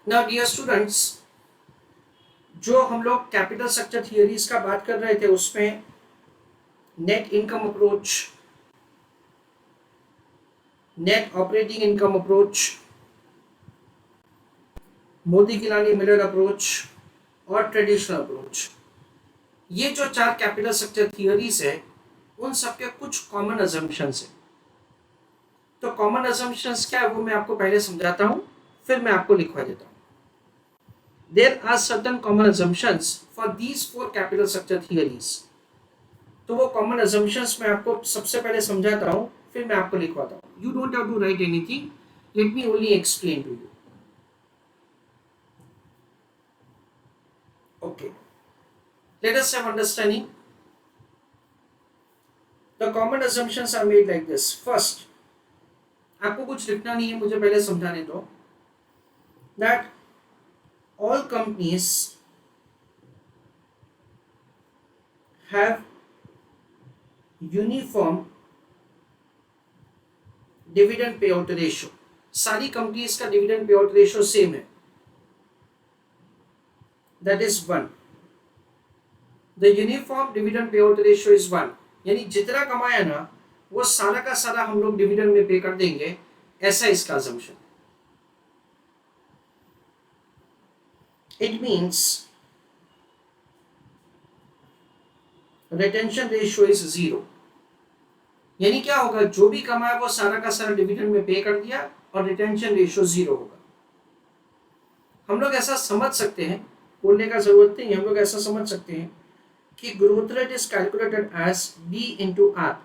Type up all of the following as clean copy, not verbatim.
Now dear students, जो हम लोग कैपिटल स्ट्रक्चर थियरीज का बात कर रहे थे उसमें net income approach, net operating income approach, Modigliani Miller approach और ट्रेडिशनल अप्रोच, ये जो चार कैपिटल स्ट्रक्चर थियरीज है उन सबके कुछ कॉमन अजम्पशंस है। तो कॉमन अजम्पशंस क्या है वो मैं आपको पहले समझाता हूँ, फिर मैं आपको लिखवा देता हूँ। There are certain common assumptions for these four capital structure theories. तो वो कॉमन assumptions मैं आपको सबसे पहले समझाता हूँ, फिर मैं आपको लिखवाता हूँ. You don't have to write anything. Let me only explain to you. Okay. Let us have understanding. The common assumptions are made like this. First, आपको कुछ लिखना नहीं है, मुझे पहले समझाने दो. That all companies have uniform dividend payout ratio. सारी कंपनीज का dividend payout ratio same है. That is 1. The uniform dividend payout ratio is 1. यानी जितना कमाया ना वो सारा का सारा हम लोग डिविडेंड में पे कर देंगे, ऐसा इसका assumption. It means retention ratio is 0. यानी क्या होगा, जो भी कमाया वो सारा का सारा डिविडेंड में पे कर दिया और रिटेंशन रेशियो 0 होगा. हम लोग ऐसा समझ सकते हैं, बोलने का जरूरत नहीं, हम लोग ऐसा समझ सकते हैं कि growth rate is calculated as B into R.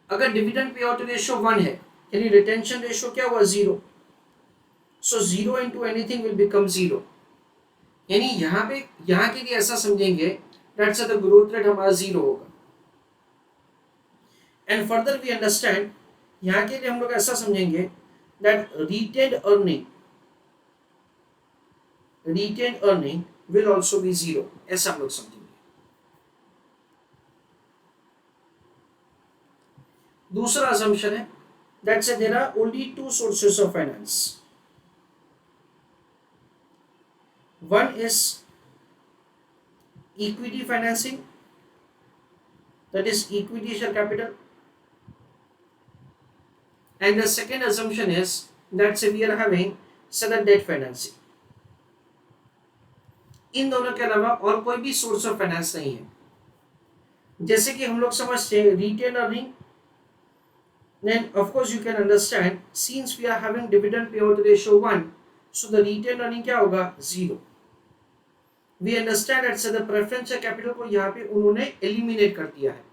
अगर डिविडेंड पे आउट रेशियो 1 है यानी रिटेंशन रेशियो क्या हुआ, 0. So 0 into anything will become 0. यानी यहाँ के लिए ऐसा समझेंगे दैट्स द ग्रोथ रेट हमारा 0 होगा. एंड फर्दर वी अंडरस्टैंड, यहाँ के लिए हम लोग ऐसा समझेंगे that retained earning will also be 0. ऐसा हम लोग समझेंगे. दूसरा assumption है that say there are only two sources of finance. One is equity financing, that is equity share capital, and the second assumption is that say we are having say the debt financing. इन दोनों के अलावा और कोई भी source of finance नहीं है. जैसे कि हम लोग समझते हैं retain earning, then of course you can understand since we are having dividend payout ratio 1, so the retained earning क्या होगा, 0. we understand that the preference capital को यहाँ पे उन्होंने eliminate कर दिया है.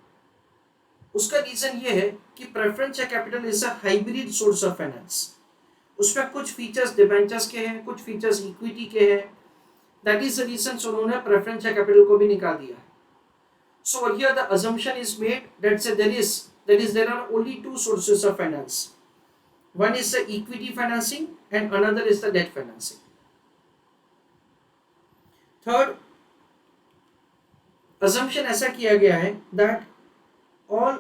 उसका रीजन ये है कि preference capital is a hybrid source of finance. उसमें कुछ फीचर्स डिबेंचर्स के हैं, कुछ फीचर्स इक्विटी के हैं. दैट इज द रीजन उन्होंने प्रेफरेंस कैपिटल को भी निकाल दिया है. So here the assumption is made that there are only two sources of finance. One is the equity financing and another is the debt financing. Third assumption ऐसा किया गया है that all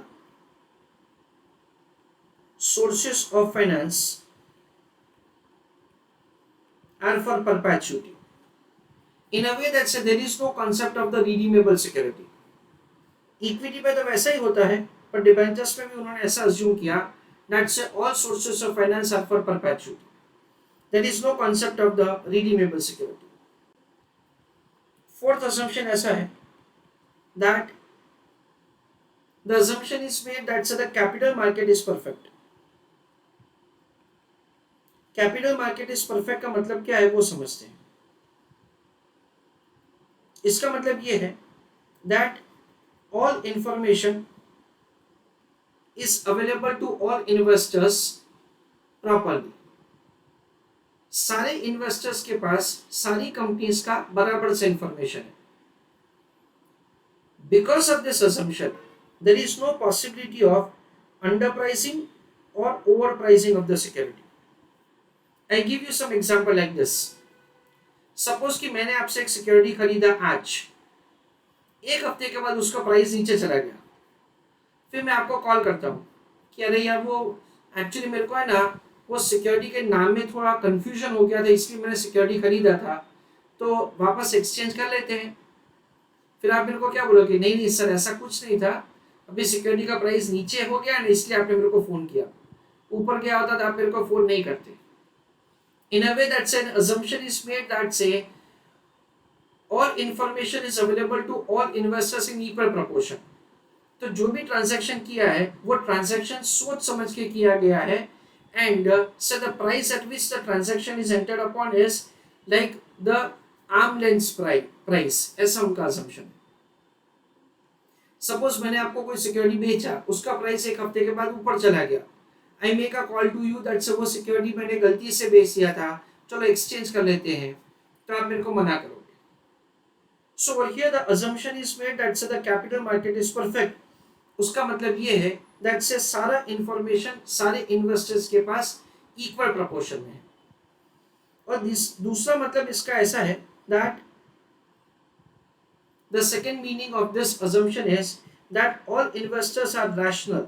sources of finance are for perpetuity. In a way that there is no concept of the redeemable security. Equity पे तो वैसा ही होता है, पर डिबेंचर्स में भी उन्होंने ऐसा अज्यूम किया that all sources of finance are for perpetuity. There is no concept of the redeemable security. Fourth assumption ऐसा है that the assumption is made that the capital market is perfect. Capital market is perfect का मतलब क्या है वो समझते हैं. इसका मतलब ये है that all information is available to all investors properly. सारे इन्वेस्टर्स के पास सारी कंपनीज का बराबर से इंफॉर्मेशन है. Because of this assumption there is no possibility of underpricing or overpricing of the security. I give you some example like this. Suppose कि मैंने आपसे एक सिक्योरिटी खरीदा आज, एक हफ्ते के बाद उसका प्राइस नीचे चला गया, फिर मैं आपको कॉल करता हूँ कि अरे यार वो एक्चुअली मेरे को है ना वो सिक्योरिटी के नाम में थोड़ा कंफ्यूजन हो गया था, इसलिए मैंने सिक्योरिटी खरीदा था, तो वापस एक्सचेंज कर लेते हैं। फिर आप मेरे को क्या बोलोगे, नहीं नहीं सर ऐसा कुछ नहीं था, अभी सिक्योरिटी का प्राइस नीचे हो गया ना, इसलिए आपने मेरे को फोन किया, ऊपर गया होता तो आप मेरे को फोन नहीं करते। In a way, that's an assumption is made that say all information is available to all investors in equal proportion. तो जो भी ट्रांजैक्शन किया है वो ट्रांजैक्शन सोच समझ के किया गया है, and so the price at which the transaction is entered upon is like the arm length price, ऐसा उनका assumption है। सपोज मैंने आपको कोई सिक्योरिटी बेचा, उसका प्राइस एक हफ्ते के बाद ऊपर चला गया, I make a call to you that वो सिक्योरिटी मैंने गलती से बेच दिया था, चलो एक्सचेंज कर लेते हैं, तो आप मेरे को मना करोगे। सो over here the assumption is made that the capital market is perfect। उसका मतलब ये है दैट से सारा इंफॉर्मेशन सारे इन्वेस्टर्स के पास इक्वल प्रोपोर्शन में है। और दूसरा मतलब इसका ऐसा है that the second meaning of this assumption is that all investors are rational,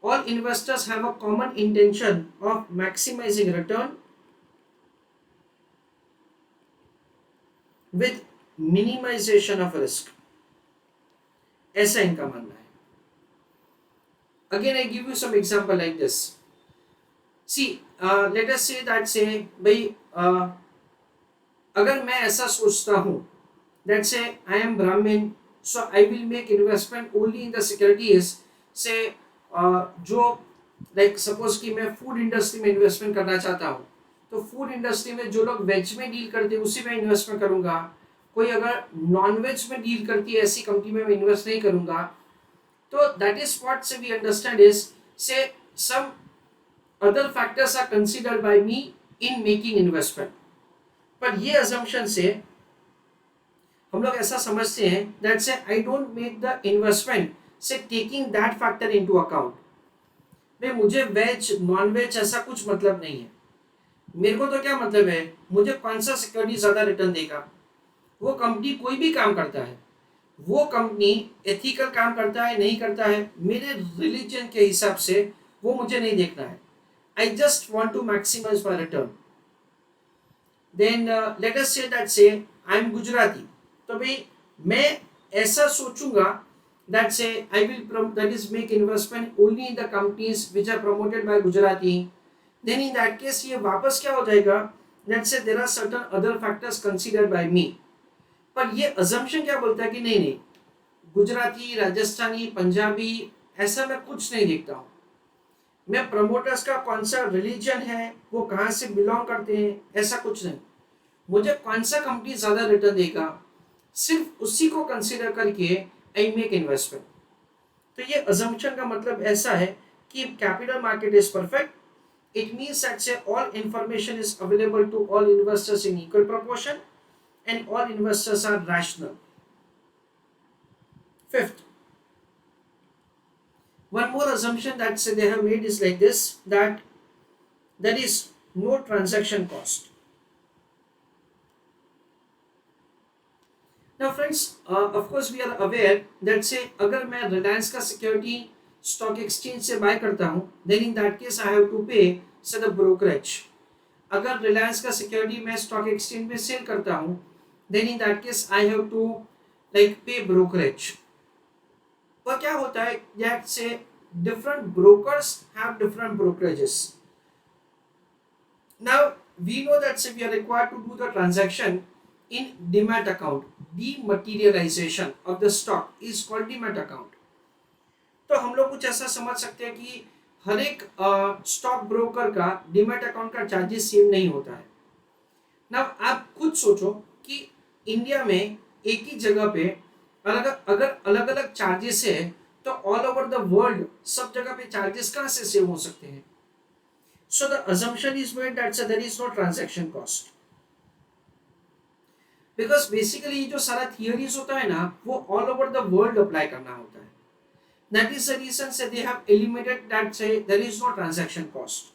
all investors have a common intention of maximizing return with minimization of risk, ऐसा इनका मानना है। Again I give you some example like this. See, let us say that say भाई अगर मैं ऐसा सोचता हूँ that say I am Brahmin, so I will make investment only in the securities से जो like suppose कि मैं फूड इंडस्ट्री में इन्वेस्टमेंट करना चाहता हूँ, तो फूड इंडस्ट्री में जो लोग वेज में डील करते हैं उसी में इन्वेस्टमेंट करूंगा, कोई अगर नॉन वेज में डील करती है ऐसी कंपनी में मैं इन्वेस्ट नहीं करूंगा। तो that is what say we understand is say some other factors are considered by me in making investment. पर ये अजम्पशन से हम लोग ऐसा समझते हैं that say I don't make the investment say taking that factor into account. भाई मुझे वेज नॉन वेज ऐसा कुछ मतलब नहीं है, मेरे को तो क्या मतलब है मुझे कौन सा सिक्योरिटी ज्यादा रिटर्न देगा। वो कंपनी कोई भी काम करता है, वो कंपनी एथिकल काम करता है नहीं करता है, मेरे रिलीजन के हिसाब से वो मुझे नहीं देखना है। I just want to maximise my return. Then let us say that say I am Gujarati, तो भाई मैं ऐसा सोचूंगा that say I will that is make investment only in the companies which are promoted by Gujarati. Then in that case ये वापस क्या हो जाएगा that say there are certain other factors considered by me. पर ये अजम्पशन क्या बोलता है कि नहीं नहीं गुजराती राजस्थानी पंजाबी ऐसा मैं कुछ नहीं देखता हूँ, मैं प्रमोटर्स का कौन सा रिलीजन है वो कहाँ से बिलोंग करते हैं ऐसा कुछ नहीं, मुझे कौन सा कंपनी ज्यादा रिटर्न देगा सिर्फ उसी को कंसीडर करके आई मेक इन्वेस्टमेंट। तो ये अजम्पशन का मतलब ऐसा है कि capital market is perfect, it means that say all information is available to all investors in equal proportion and all investors are rational. Fifth, one more assumption that say they have made is like this, that there is no transaction cost. Now friends, of course we are aware that say अगर मैं Reliance का security stock exchange से buy करता हूँ, then in that case I have to pay say the brokerage। अगर Reliance का security मैं stock exchange में sell करता हूँ, then in that case I have to like pay brokerage। पर क्या होता है that say different brokers have different brokerages। Now we know that say we are required to do the transaction in demat account। Dematerialization of the stock is called demat account। तो हम लोग कुछ ऐसा समझ सकते हैं कि हर एक स्टॉक ब्रोकर का डीमैट अकाउंट का चार्जेस सेम नहीं होता है ना। आप खुद सोचो कि इंडिया में एक ही जगह पे अगर अलग अलग चार्जेस है तो ऑल ओवर द वर्ल्ड सब जगह पे चार्जेस कहाँ से सेव हो सकते हैं। So the assumption is made that there is no transaction cost, because basically जो सारा थियरीज होता है ना वो all over the world apply करना होता है। That is the reason say they have eliminated that say there is no transaction cost।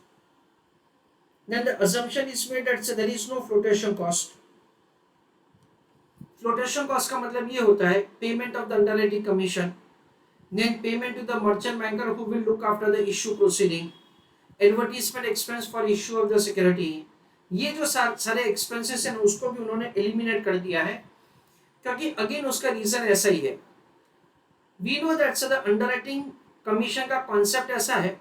Then the assumption is made that say there is no flotation cost। flotation cost का मतलब ये होता है payment of the underwriting commission। then payment to the merchant banker who will look after the issue proceeding, advertisement expense for issue of the security, ये जो सारे expenses हैं उसको भी उन्होंने एलिमिनेट कर दिया है, क्योंकि अगेन उसका रीजन ऐसा ही है. We know that the underwriting commission का कॉन्सेप्ट ऐसा है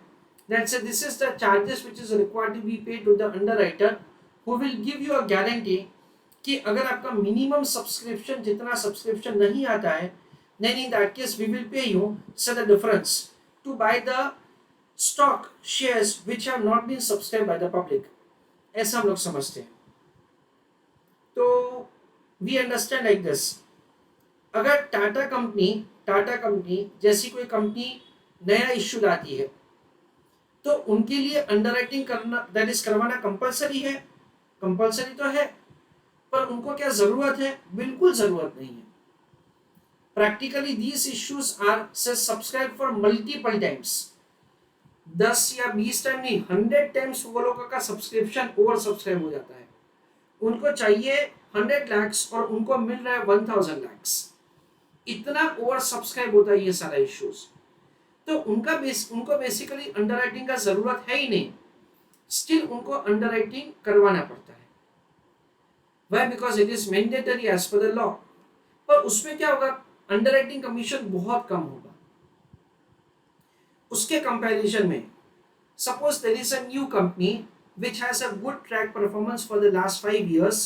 that this is the charges which is required to be paid to the underwriter who will give you a guarantee कि अगर आपका मिनिमम सब्सक्रिप्शन जितना सब्सक्रिप्शन नहीं आता है, then in that case we will pay you so the difference to buy the stock shares which have not been subscribed by the public. ऐसा हम लोग समझते हैं. तो we understand like this. अगर टाटा कंपनी जैसी कोई कंपनी नया इश्यू लाती है तो उनके लिए अंडरराइटिंग करना दैट इज करवाना कंपलसरी है. कंपलसरी तो है, पर उनको क्या जरूरत है? बिल्कुल जरूरत नहीं है. Practically these issues are say subscribed for multiple times. 10 या 20 टाइम नहीं, 100 टाइम्स वो लोगों का सब्सक्रिप्शन ओवर सब्सक्राइब हो जाता है. उनको चाहिए 100 lakhs और उनको मिल रहा है 1000 lakhs. इतना ओवर सब्सक्राइब होता है ये सारा इश्यूज. तो उनको बेसिकली अंडरराइटिंग का जरूरत है ही नहीं, स्टिल उनको अंडरराइटिंग करवाना पड़ता है. Why? Because it is mandatory as per the law. पर उसमें क्या होगा? अंडरराइटिंग कमीशन बहुत कम होगा. उसके कंपैरिजन में suppose there is a new company which has a good track performance for the last 5 years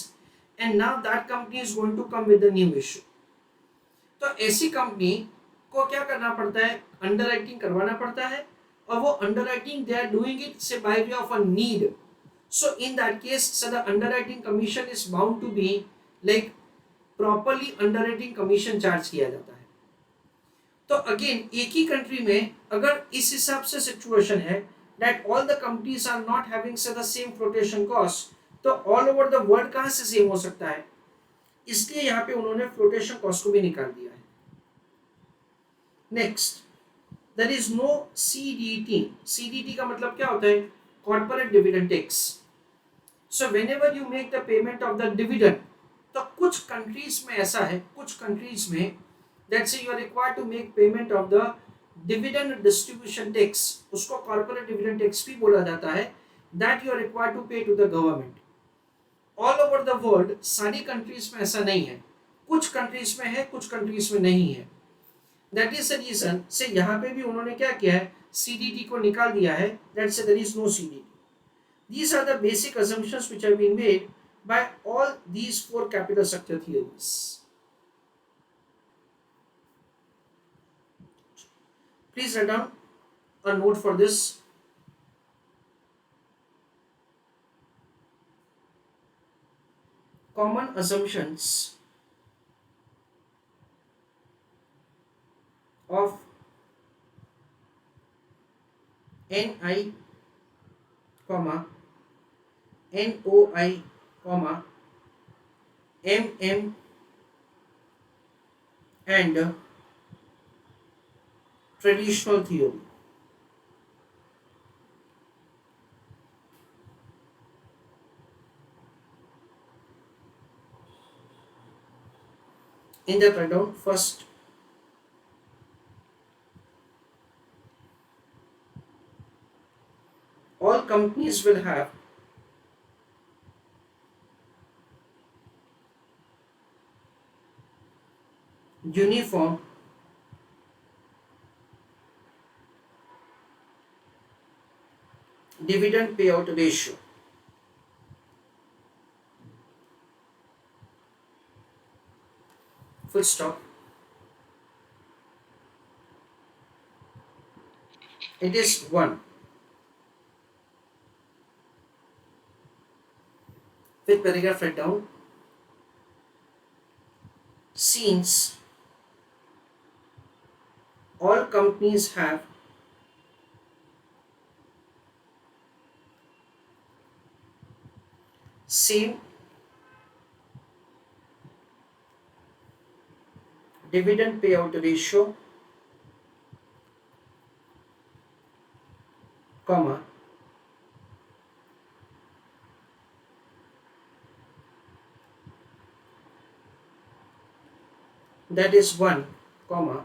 and now that company is going to come with a new issue. तो ऐसी company को क्या करना पड़ता है? अंडरराइटिंग करवाना पड़ता है, और वो underwriting they are doing it say by way of a need. So in that case, so the underwriting commission is bound to be like properly underwriting commission charge किया जाता है. तो अगेन एक ही कंट्री में अगर इस हिसाब से सिचुएशन है that all the companies are not having say the same flotation cost, तो all over the world कहाँ से सेम हो सकता है? इसलिए यहाँ पे उन्होंने फ्लोटेशन कॉस्ट को भी निकाल दिया है. Next, there is no CDT. CDT का मतलब क्या होता है? Corporate dividend tax. So whenever you make the payment of the dividend, तो कुछ कंट्रीज में ऐसा है, कुछ कंट्रीज में that say you are required to make payment of the dividend distribution tax, उसको कॉर्पोरेट डिविडेंड टैक्स भी बोला जाता है, that you are required to pay to the government. All over the world सारी कंट्रीज में ऐसा नहीं है, कुछ कंट्रीज में है, कुछ कंट्रीज में नहीं है. दैट इज द रीजन से यहाँ पे भी उन्होंने क्या किया है? सीडीटी को निकाल दिया है. That say there is no CDT. These are the basic assumptions which have been made by all these 4 capital structure theories. Please write down a note for this. Common assumptions of NI, NOI, MM and traditional theory. In the rundown, first, all companies will have uniform dividend payout ratio. Full stop. It is 1. With paragraph write down. Since all companies have same dividend payout ratio, comma, that is 1, comma,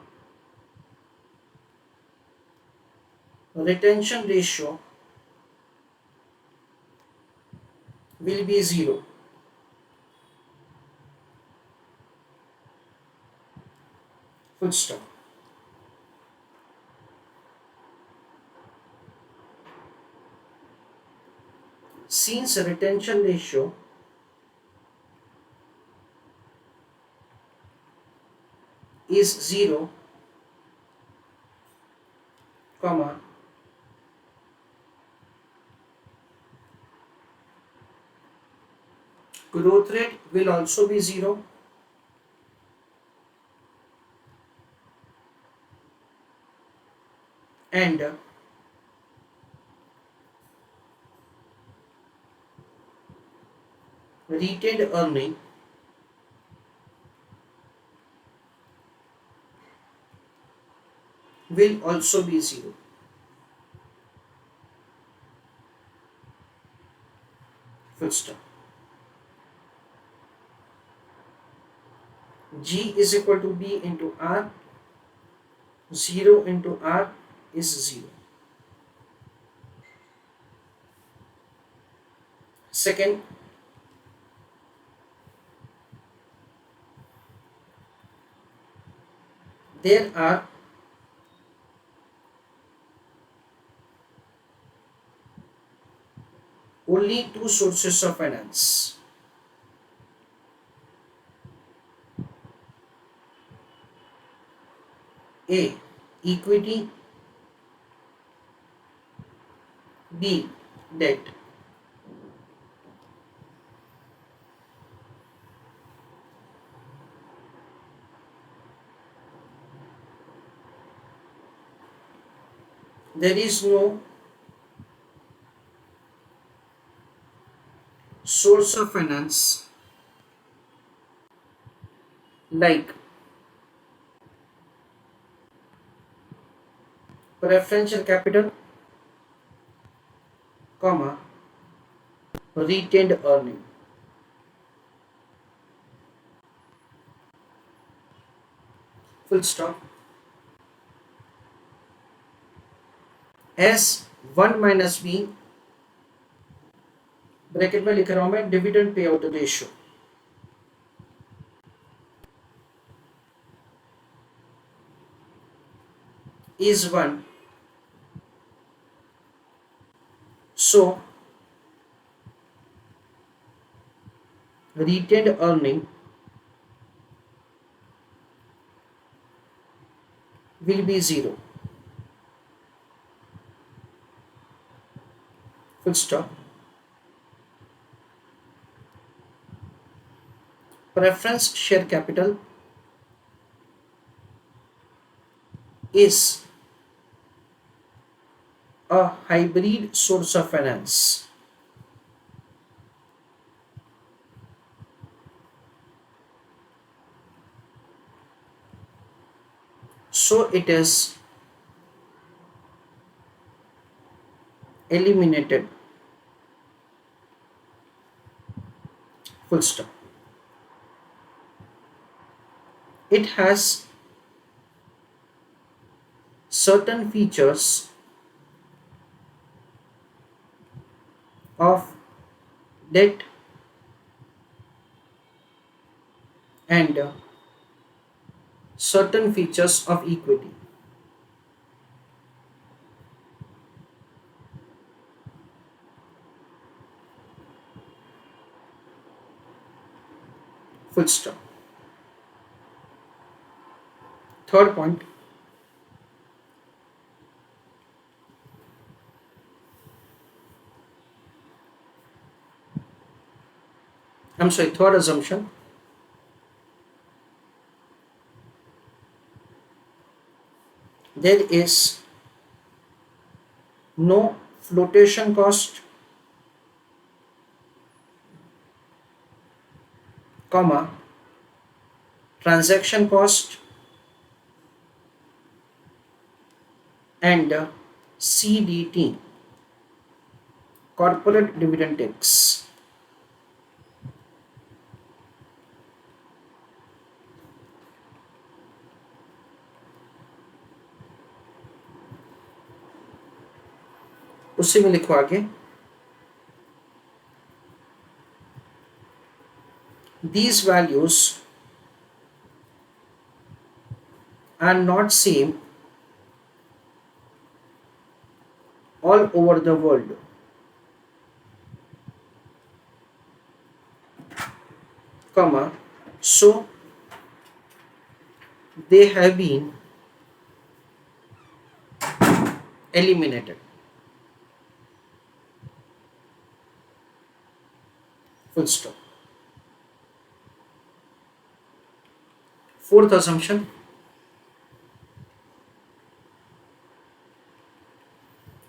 retention ratio will be 0. Full stop. Since retention ratio is 0, comma, growth rate will also be 0, and retained earning will also be 0. Full stop. G is equal to B into R. 0 into R is 0. Second, there are only two sources of finance. A. Equity. B. Debt. There is no source of finance like preferential capital, comma, retained earning. Full stop. S 1 minus B bracket में लिख रहा हूं मैं dividend payout ratio is 1, so retained earning will be 0. Full stop. Preference share capital is a hybrid source of finance. So it is eliminated. Full stop. It has certain features of debt and certain features of equity. Full stop. Third point, third assumption, there is no flotation cost, comma, transaction cost and CDT, corporate dividend tax. उसी में लिखो आगे, these values are not same all over the world, comma, so they have been eliminated. Full stop. Fourth assumption,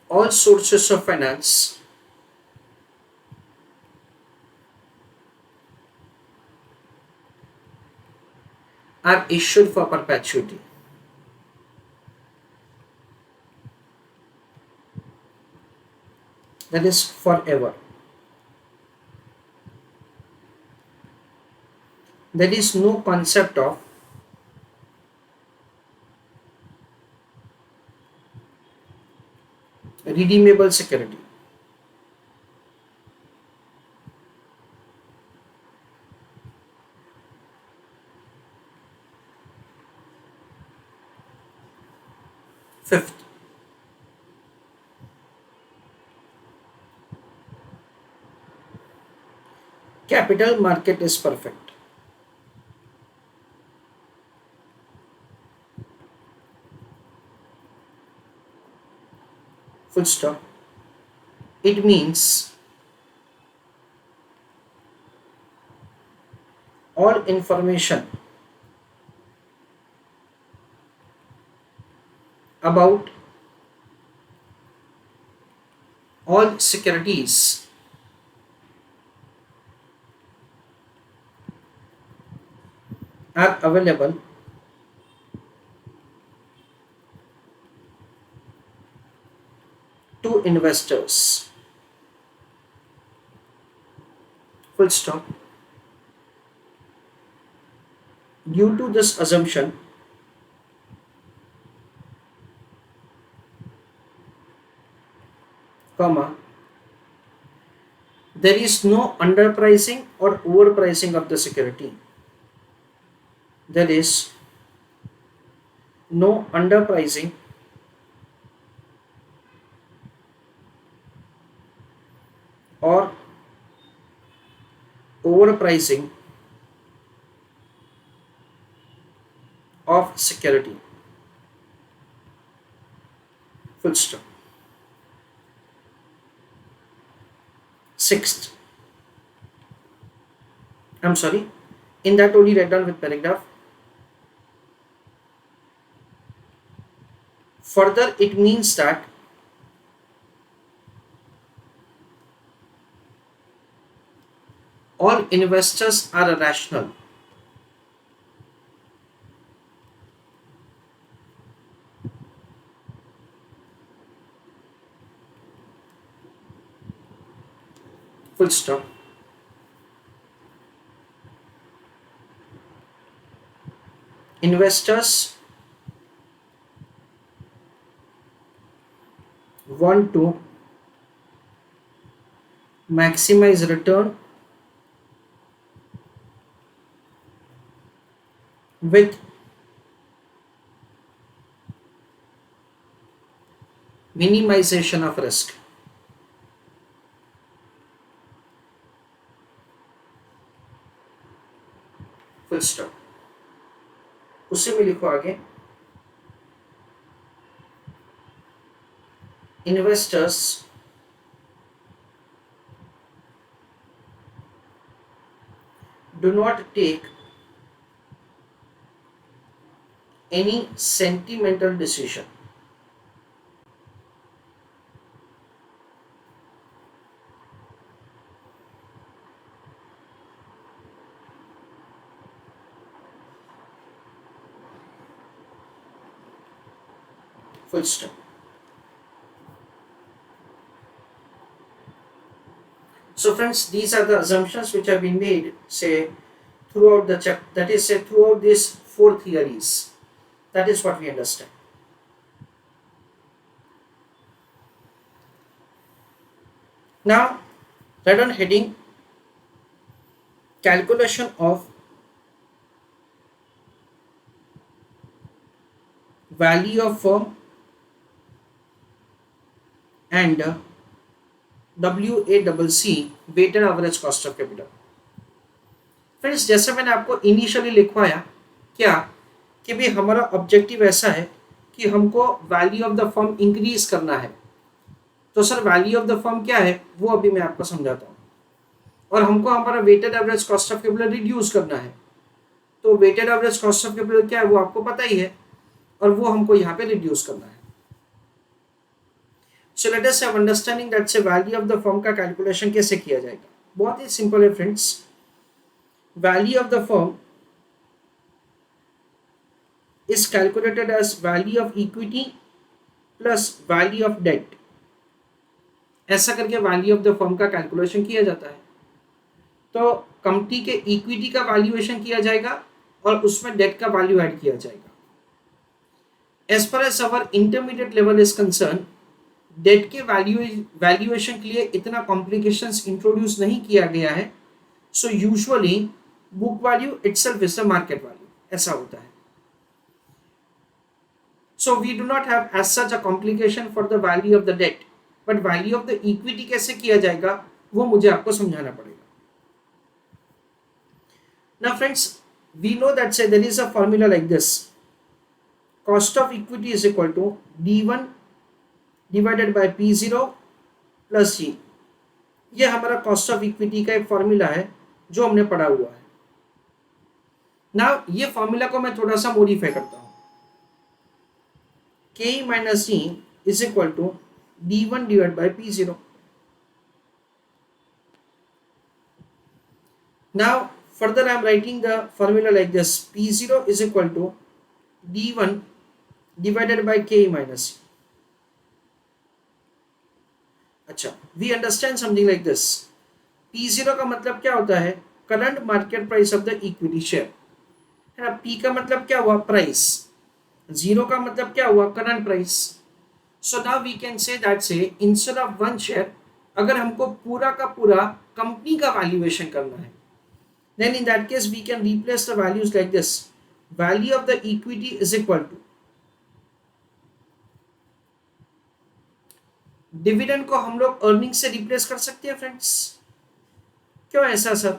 all sources of finance are issued for perpetuity. That is forever. There is no concept of redeemable security. Fifth, capital market is perfect. Full stop. It means all information about all securities are available to investors. Full stop. Due to this assumption, comma, there is no underpricing or overpricing of the security. There is no underpricing or overpricing of security. Full stop. Sixth, I'm sorry, in that only write down with paragraph. Further, it means that all investors are rational. Full stop. Investors want to maximize return with minimization of risk. Full stop. उसी में लिखो आगे, investors do not take any sentimental decision. Full stop. So friends, these are the assumptions which have been made, say, throughout the chapter, that is, say, throughout these four theories. That is what we understand. Now, right on heading calculation of value of firm and WACC weighted average cost of capital. Friends, जैसे मैंने आपको initially लिखवाया क्या कि भाई हमारा objective ऐसा है कि हमको value of the firm increase करना है। तो sir value of the firm क्या है वो अभी मैं आपको समझाता हूँ। और हमको हमारा weighted average cost of capital reduce करना है। तो weighted average cost of capital क्या है वो आपको पता ही है, और वो हमको यहाँ पे रिड्यूस करना है। So let us have understanding that से वैल्यू ऑफ द फर्म का कैलकुलेशन कैसे किया जाएगा। बहुत ही सिंपल है friends. Value of the firm is calculated as value of equity plus value of debt। ऐसा करके वैल्यू ऑफ द फर्म का कैलकुलेशन किया जाता है। तो कंपनी के इक्विटी का वैल्यूएशन किया जाएगा और उसमें डेट का वैल्यू ऐड किया जाएगा। As far as our intermediate level is concern, debt के वैल्यूएशन के लिए इतना कॉम्प्लिकेशंस इंट्रोड्यूस नहीं किया गया है। So usually book value itself is the market value, ऐसा होता है। So we do not have as such a complication for the value of the debt, but value of the equity कैसे किया जाएगा वो मुझे आपको समझाना पड़ेगा। Now friends, we know that say there is a formula like this: cost of equity is equal to D1 divided by P0 plus G। ये हमारा कॉस्ट ऑफ इक्विटी का एक फॉर्मूला है जो हमने पढ़ा हुआ है। Now ये फॉर्मूला को मैं थोड़ा सा मॉडिफाई करता हूँ। K minus G is equal to D1 divided by P0। Now further I am writing the formula like this: P0 is equal to D1 divided by K minus G। अच्छा, we understand something like this। P0 का मतलब क्या होता है? Current market price of the equity share, है ना। P का मतलब क्या हुआ? प्राइस। जीरो का मतलब क्या हुआ? Current price. So now we can say that say instead of one share, अगर हमको पूरा का पूरा कंपनी का वैल्यूएशन करना है, then in that case we can replace the values like this: value of the equity is equal to dividend को हम लोग अर्निंग से रिप्लेस कर सकते हैं फ्रेंड्स। क्यों ऐसा सर?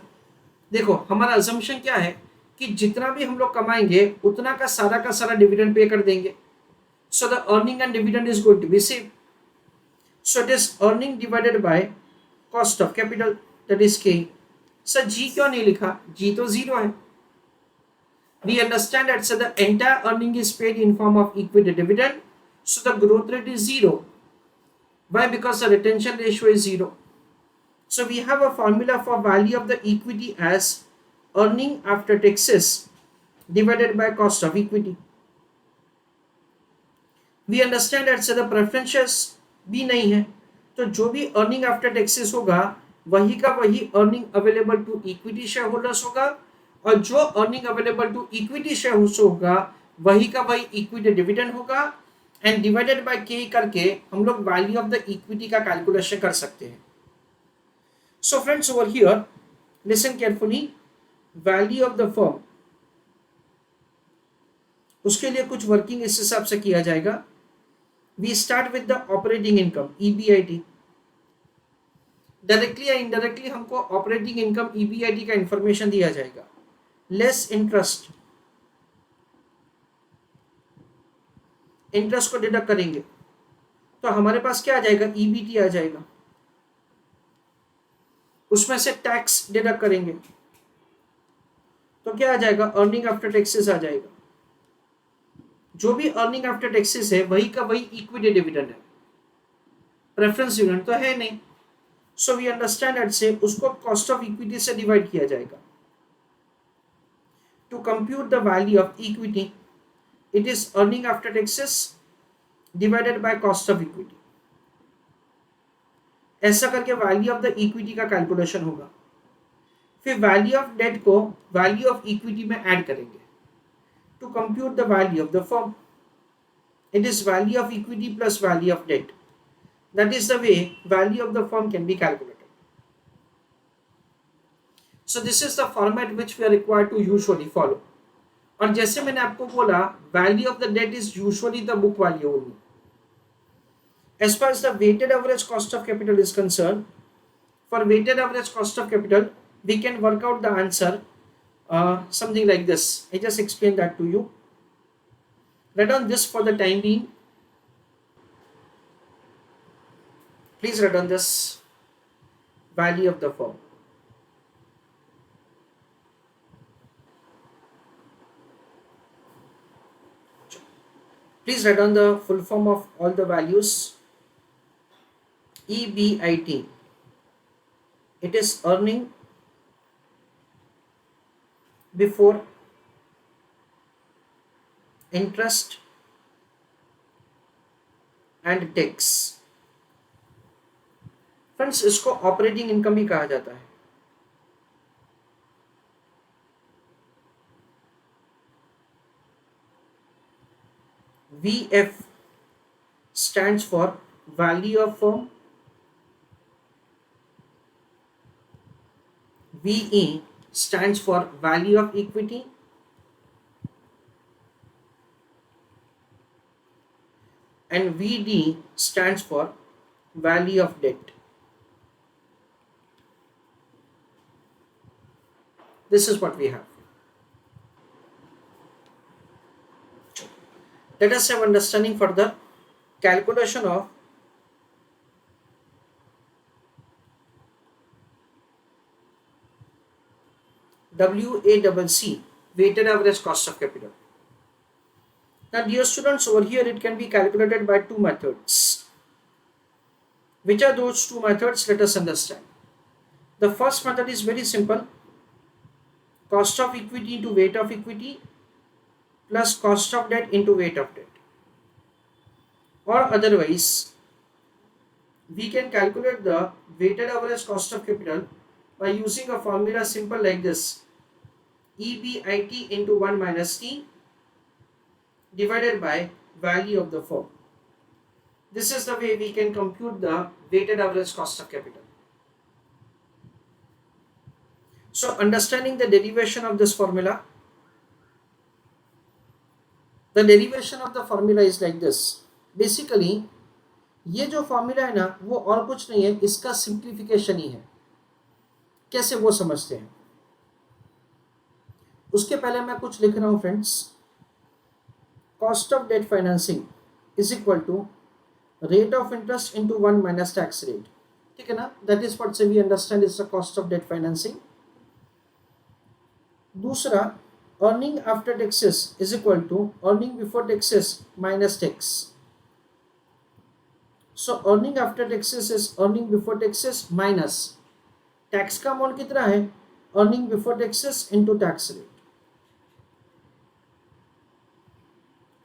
देखो हमारा अजम्पशन क्या है कि जितना भी हम लोग कमाएंगे उतना का सारा डिविडेंड पे कर देंगे। So the earning and dividend is going to be same. So it is earning divided by cost of capital, that is K. Sir जी क्यों नहीं लिखा? जी तो जीरो है। We understand that sir the entire earning is paid in form of equity dividend, so the growth rate is zero. Why? Because the retention ratio is zero. So we have a formula for value of the equity as earning after taxes divided by cost of equity। We understand that the preferences भी नहीं है, तो जो भी earning after taxes होगा वही का वही earning available to equity shareholders होगा, और जो earning available to equity shareholders होगा वही का वही equity dividend होगा, एंड डिवाइडेड बाय के करके हम लोग वैल्यू ऑफ द इक्विटी का कैलकुलेशन कर सकते हैं। So friends over here listen carefully, value of the firm, उसके लिए कुछ वर्किंग इस हिसाब से किया जाएगा। We start with the operating income EBIT। Directly या इनडायरेक्टली हमको ऑपरेटिंग इनकम EBIT का इंफॉर्मेशन दिया जाएगा। लेस इंटरेस्ट, इंटरेस्ट को डिडक्ट करेंगे तो हमारे पास क्या आ जाएगा? EBT आ जाएगा। उसमें से टैक्स डिडक्ट करेंगे तो क्या आ जाएगा? अर्निंग आफ्टर टैक्सेस आ जाएगा। जो भी अर्निंग आफ्टर टैक्सेस है वही का वही इक्विटी डिविडेंड है, प्रेफरेंस डिविडेंड तो है नहीं। So we understand that say उसको कॉस्ट ऑफ इक्विटी से डिवाइड किया जाएगा। To compute the value of equity, it is earning after taxes divided by cost of equity। ऐसा करके वैल्यू ऑफ द इक्विटी का कैलकुलेशन होगा। फिर वैल्यू ऑफ डेट को वैल्यू ऑफ इक्विटी में ऐड करेंगे to compute the value of the firm. It is value of equity plus value of debt. That is the way value of the firm can be calculated. So this is the format which we are required to usually follow. और जैसे मैंने आपको बोला, value of the debt is usually the book value only. As far as the weighted average cost of capital is concerned, for weighted average cost of capital, we can work out the answer something like this. I just explained that to you. Write down this for the time being. Please write down this value of the firm. Please write down the full form of all the values. EBIT. It is earning before interest and tax. Friends, इसको operating income भी कहा जाता है. VF stands for value of firm. VE stands for value of equity. And VD stands for value of debt. This is what we have. Let us have understanding for the calculation of WACC, weighted average cost of capital. Now dear students, over here it can be calculated by two methods. Which are those two methods? Let us understand. The first method is very simple. Cost of equity into weight of equity plus cost of debt into weight of debt. Or otherwise, we can calculate the weighted average cost of capital by using a formula simple like this. EBIT into 1 minus T divided by value of the firm. This is the way we can compute the weighted average cost of capital. So understanding the derivation of this formula, the derivation of the formula is like this. Basically, ये जो formula है ना, वो और कुछ नहीं है, इसका सिंप्लीफिकेशन ही है. कैसे वो समझते हैं. उसके पहले मैं कुछ लिख रहा हूं friends. Cost of debt financing is equal to rate of interest into 1 minus tax rate. ठीक है ना. That is what say we understand is the cost of debt financing. दूसरा, earning after taxes is equal to earning before taxes minus tax. So earning after taxes is earning before taxes minus tax का amount कितना है, earning before taxes into tax rate.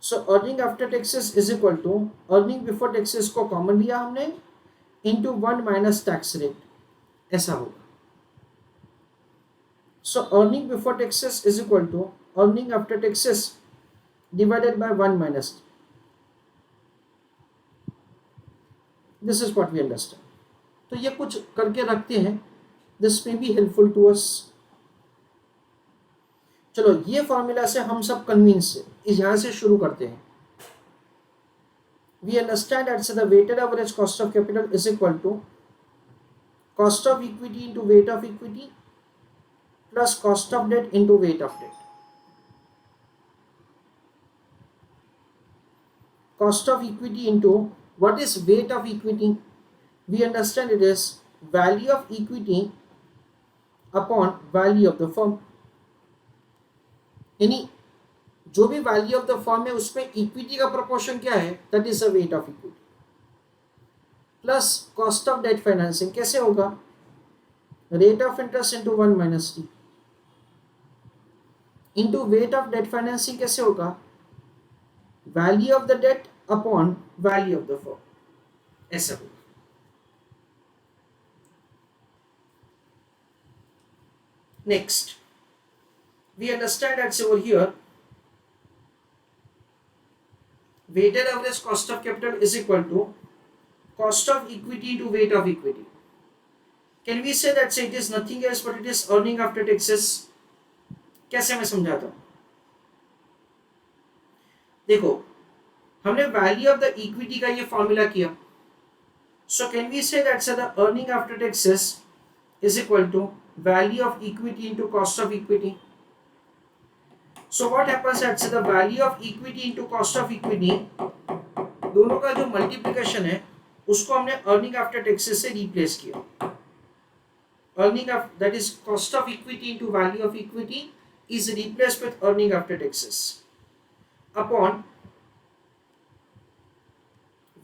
So earning after taxes is equal to earning before taxes को common लिया हमने into 1 minus tax rate. ऐसा होगा. So earning before taxes is equal to earning after taxes divided by 1 minus. This is what we understand. तो ये कुछ करके रखते हैं. This may be helpful to us. चलो ये फॉर्मूला से हम सब कन्विंस है. यहाँ से शुरू करते हैं. We understand that the weighted average cost of capital is equal to cost of equity into weight of equity plus cost of debt into weight of debt. Cost of equity into what is weight of equity? We understand it is value of equity upon value of the firm. यानी जो भी value of the firm है उसमें equity का proportion क्या है, that is the weight of equity plus cost of debt financing. कैसे होगा, rate of interest into 1 minus T into weight of debt financing. कैसे होगा, value of the debt upon value of the firm. ऐसा होगा. Next, we understand that over here weighted average cost of capital is equal to cost of equity into weight of equity. Can we say that it is nothing else but it is earning after taxes? कैसे मैं समझाता हूँ? देखो, हमने value of the equity का ये formula किया. So can we say that the earning after taxes is equal to value of equity into cost of equity? So what happens at the value of equity into cost of equity, दोनों का जो multiplication है उसको हमने earning after taxes से replace किया. Earning that is cost of equity into value of equity is replaced with earning after taxes upon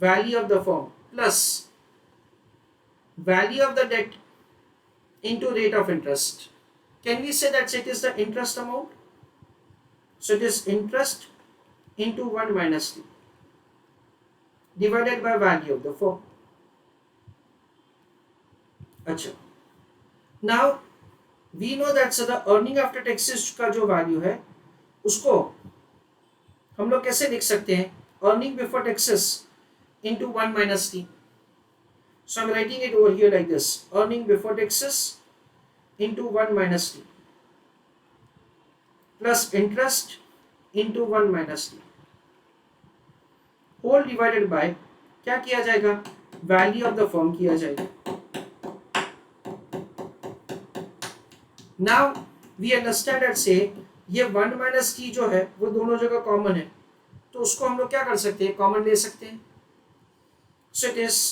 value of the firm plus value of the debt into rate of interest. Can we say that it is the interest amount? So it is interest into 1 minus t divided by value of the firm. अच्छा, now we know that the earning after taxes का जो value है उसको हम लोग कैसे लिख सकते हैं? Earning before taxes into 1 minus t. So I'm writing it over here like this: earning before taxes into 1 minus t plus interest into 1 minus t whole divided by क्या किया जाएगा? वैल्यू ऑफ द फर्म किया जाएगा. Now we understand that से ये 1 minus t जो है वो दोनों जगह कॉमन है, तो उसको हम लोग क्या कर सकते हैं? कॉमन ले सकते हैं. सो it is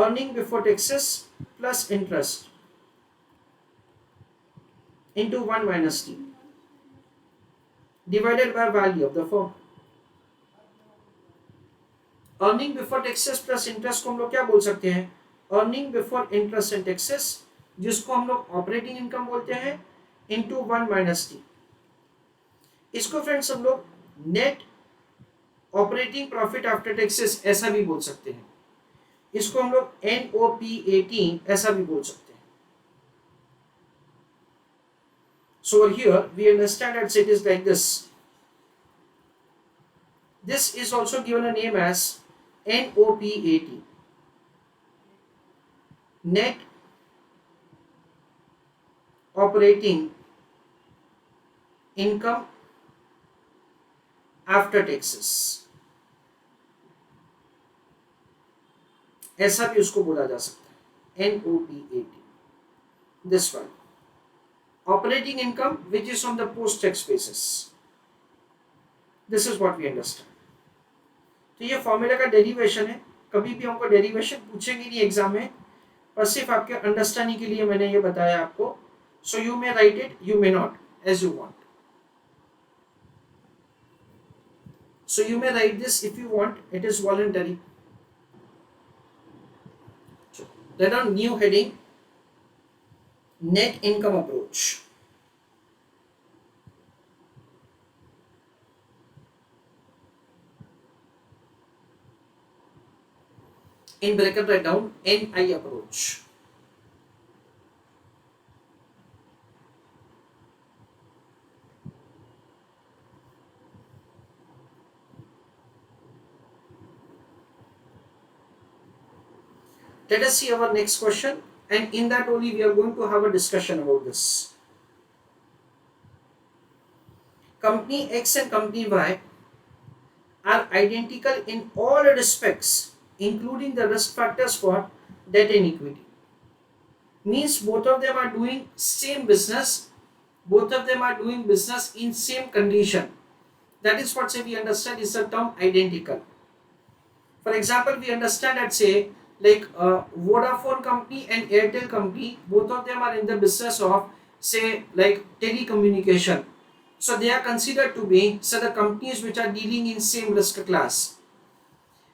earning before taxes plus interest into 1 minus t divided by value of the firm. earning before taxes plus interest को हम लोग क्या बोल सकते हैं? earning before interest and taxes, जिसको हम लोग ऑपरेटिंग इनकम बोलते हैं, into 1 minus t. इसको फ्रेंड्स हम लोग net operating profit after taxes ऐसा भी बोल सकते हैं. इसको हम लोग NOPAT ऐसा भी बोल सकते हैं. So here we understand that it is like this. This is also given a name as NOPAT, net operating income after taxes. ऐसा भी उसको बोला जा सकता है, NOPAT. This one, operating income which is on the post tax basis. This is what we understand. तो ये formula का डेरिवेशन है. कभी भी हमको डेरिवेशन पूछेंगे नहीं एग्जाम में, पर सिर्फ आपके अंडरस्टैंडिंग के लिए मैंने ये बताया आपको. So you may write it, you may not, as you want. So you may write this if you want, it is voluntary. Then on new heading, net income approach. In bracket write down NI approach. Let us see our next question, and in that only we are going to have a discussion about this. Company X and Company Y are identical in all respects, including the risk factors for debt and equity. Means both of them are doing same business, both of them are doing business in same condition. That is what we understand is the term identical. For example, we understand that say like Vodafone company and Airtel company, both of them are in the business of say like telecommunication. So they are considered to be the companies which are dealing in same risk class.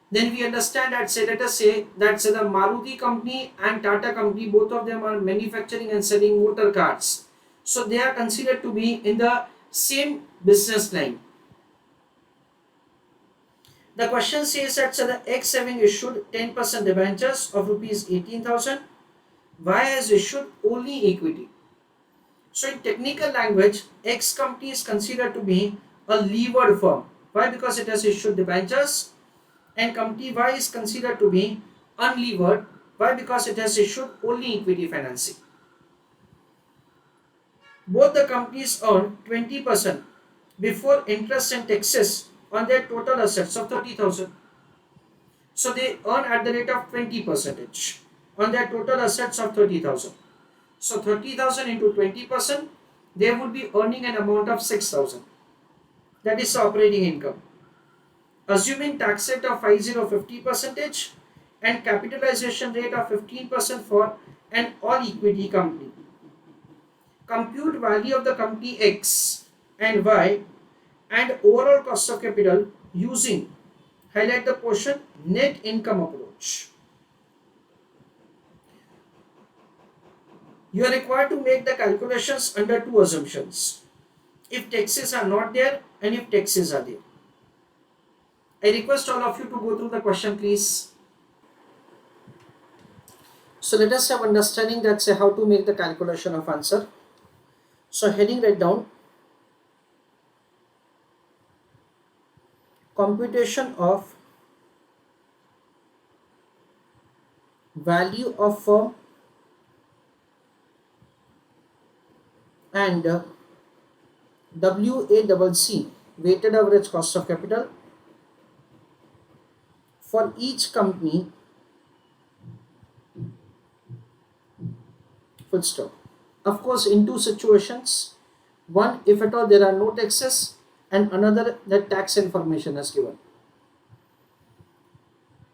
Then we understand that say let us say that the Maruti company and Tata company, both of them are manufacturing and selling motor cars. So they are considered to be in the same business line. The question says that the X having issued 10% debentures of rupees 18,000, Y has issued only equity. So in technical language, X company is considered to be a levered firm. Why? Because it has issued debentures and company Y is considered to be unlevered. Why? Because it has issued only equity financing. Both the companies earn 20% before interest and taxes on their total assets of 30,000. So they earn at the rate of 20% on their total assets of 30,000. So 30,000 into 20%, they would be earning an amount of 6,000. That is operating income. Assuming tax rate of 50% and capitalization rate of 15% for an all equity company. Compute value of the company X and Y and overall cost of capital using, highlight the portion, net income approach. You are required to make the calculations under two assumptions: if taxes are not there and if taxes are there. I request all of you to go through the question, please. So let us have understanding that say how to make the calculation of answer. So heading right down, computation of value of firm and WACC, weighted average cost of capital, for each company, full stop. Of course, in two situations, one if at all there are no taxes and another that tax information is given.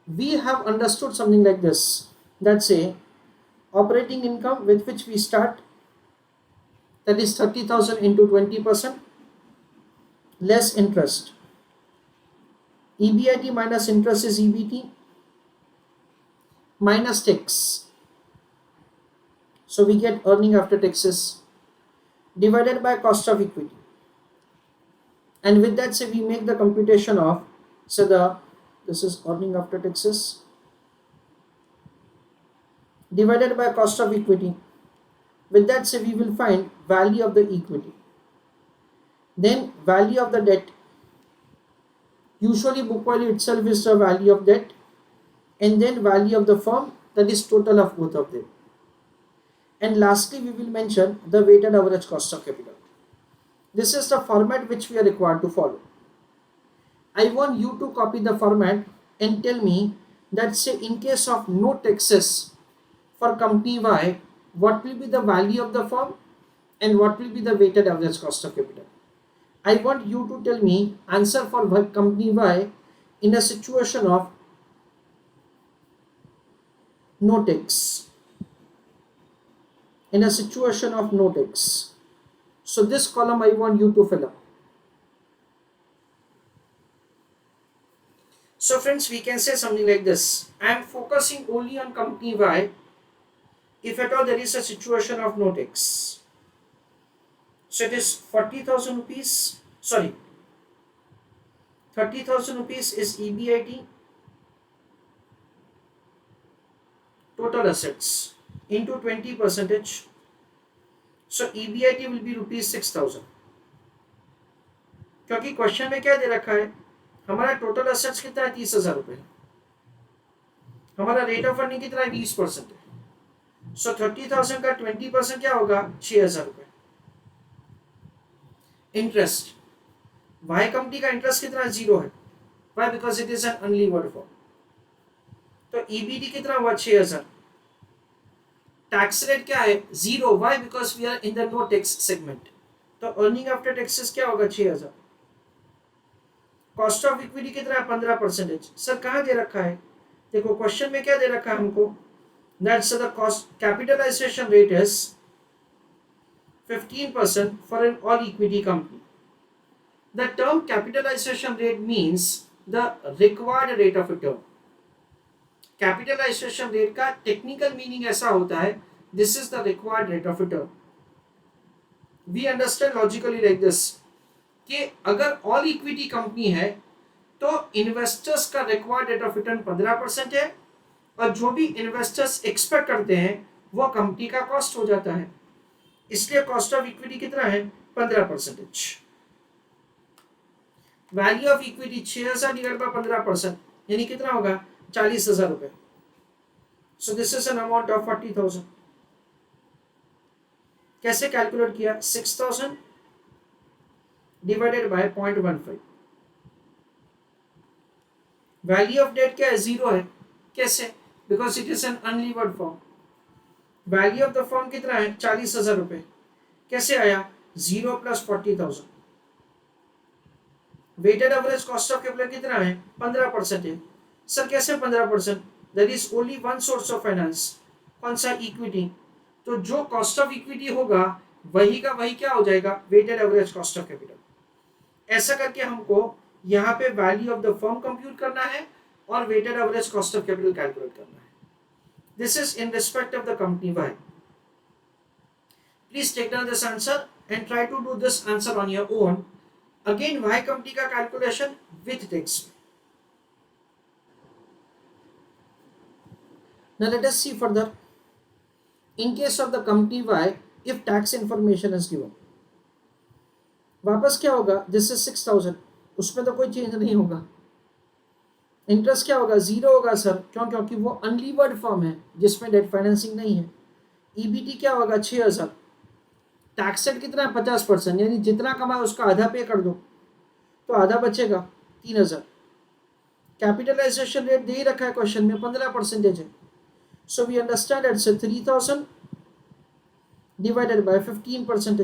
We have understood something like this, that say operating income with which we start, that is 30,000 into 20% less interest. EBIT minus interest is EBT minus tax. So we get earning after taxes divided by cost of equity. And with that say we make the computation of, so this is earning after taxes divided by cost of equity. With that say we will find value of the equity. Then value of the debt. Usually book value itself is the value of debt, and then value of the firm, that is total of both of them. And lastly we will mention the weighted average cost of capital. This is the format which we are required to follow. I want you to copy the format and tell me that say in case of no taxes for company Y, what will be the value of the firm and what will be the weighted average cost of capital. I want you to tell me answer for company Y in a situation of no tax. In a situation of no tax. So this column I want you to fill up. So friends, we can say something like this: I am focusing only on company Y if at all there is a situation of no tax. So it is 40,000 rupees, sorry, 30,000 rupees is EBIT, total assets, into 20%. So EBIT will be rupees 6,000. क्योंकि question में क्या दे रखा है, हमारा total assets कितना है 30,000 रुपए, हमारा रेट ऑफ अर्निंग कितना है 20% है. सो 30,000 का 20% क्या होगा 6,000 रुपए. इंटरेस्ट, वाई कंपनी का इंटरेस्ट कितना 0 है. Why? Because it is an unlevered form. तो ईबीटी कितना हुआ 6,000. टैक्स रेट क्या है 0. Why? Because we are in the no tax segment. तो अर्निंग आफ्टर टैक्सेस क्या होगा 6,000. कॉस्ट ऑफ इक्विटी कितना है 15%. सर कहाँ दे रखा है, देखो क्वेश्चन में क्या दे रखा है हमको, that's the cost capitalisation rate is 15% for an all equity company. The term capitalisation rate means the required rate of return. Capitalisation rate का टेक्निकल मीनिंग ऐसा होता है, this is the required rate of return. We understand logically like this कि अगर all equity company है तो investors का required rate of return 15% है, और जो भी इन्वेस्टर्स एक्सपेक्ट करते हैं वो कंपनी का कॉस्ट हो जाता है. इसलिए कॉस्ट ऑफ इक्विटी कितना है 15%. Value of equity 6,000 divide by 15%, यानी कितना होगा 40,000 रुपए। So this is an amount of 40,000। कैसे कैलकुलेट किया? 6,000 divided by 0.15। Value of debt क्या है? 0 है। कैसे? Because it is an unlevered form. Value of the form कितना है? 40,000 रुपए। कैसे आया? 0 plus 40,000। Weighted average cost of capital कितना है? 15% है। सर कैसे 15%? There is only one source of finance. कौन सा? इक्विटी। तो जो कॉस्ट ऑफ इक्विटी होगा वही का वही क्या हो जाएगा? Weighted average cost of capital. ऐसा करके हमको यहाँ पे value of the firm compute करना है और weighted average cost of capital calculate करना है। This is in respect of the company Y. Please take down this answer and try to do this answer on your own. Again Y company का calculation with text. Now let us see further. In case of the company Y, if tax information is given, वापस क्या होगा? This is 6,000, उसमें तो कोई change नहीं होगा। Interest क्या होगा? 0 होगा सर। क्यों? क्योंकि वो अनलीवर्ड फॉर्म है जिसमें डेट फाइनेंसिंग नहीं है। ईबीटी क्या होगा? 6,000। टैक्स रेट कितना है? 50%, यानी जितना कमाए उसका आधा पे कर दो तो आधा बचेगा 3,000। कैपिटलाइजेशन रेट दे ही रखा है क्वेश्चन में, 15% है। So we understand it's a 3,000 divided by 15%।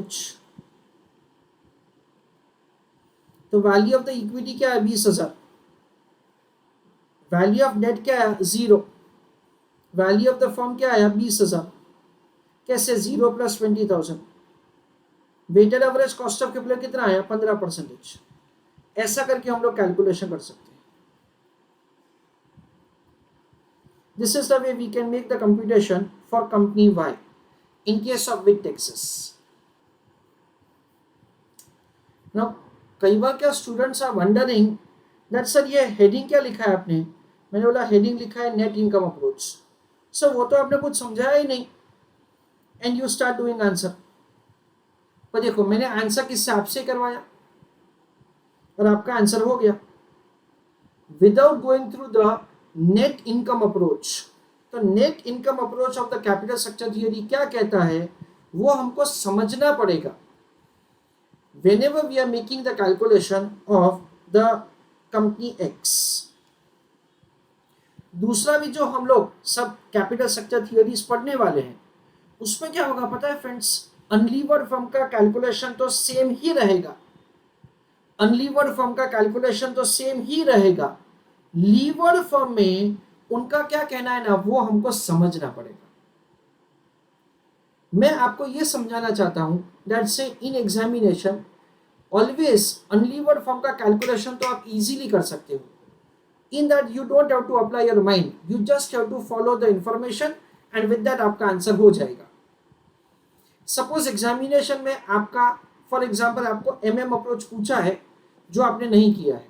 तो वैल्यू ऑफ द इक्विटी क्या है? 20,000। वैल्यू ऑफ डेट क्या है? 0। वैल्यू ऑफ द फर्म क्या है? 20,000। कैसे? 0 plus 20,000। Weighted average cost of capital कितना आया? 15%। ऐसा करके हम लोग कैलकुलेशन कर सकते हैं। This is the way we can make the computation for company Y in case of with taxes. Now, कई बार क्या students are wondering that sir ये हेडिंग क्या लिखा है आपने? मैंने बोला हेडिंग लिखा है नेट इनकम अप्रोच। सर वो तो आपने कुछ समझाया ही नहीं। And you start doing answer. पर देखो मैंने आंसर किससे? आपसे करवाया और आपका आंसर हो गया without going through the net income approach. तो net income approach of the capital structure theory क्या कहता है वो हमको समझना पड़ेगा whenever we are making the calculation of the company X। दूसरा भी जो हम लोग सब कैपिटल स्ट्रक्चर थियरीज पढ़ने वाले हैं उसमें क्या होगा पता है फ्रेंड्स? अनलीवर्ड फर्म का कैलकुलेशन तो सेम ही रहेगा। अनलीवर्ड फर्म का कैलकुलेशन तो सेम ही रहेगा। लीवर्ड फॉर्म में उनका क्या कहना है ना वो हमको समझना पड़ेगा। मैं आपको ये समझाना चाहता हूं that say in examination always unlevered form का कैलकुलेशन तो आप इजीली कर सकते हो। In that you don't have to apply your mind, you just have to follow the information and with that आपका आंसर हो जाएगा। सपोज एग्जामिनेशन में आपका फॉर एग्जाम्पल आपको MM अप्रोच पूछा है जो आपने नहीं किया है।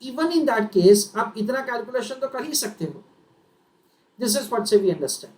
इवन इन दैट केस आप इतना कैलकुलेशन तो कर ही सकते हो। This is what say we understand.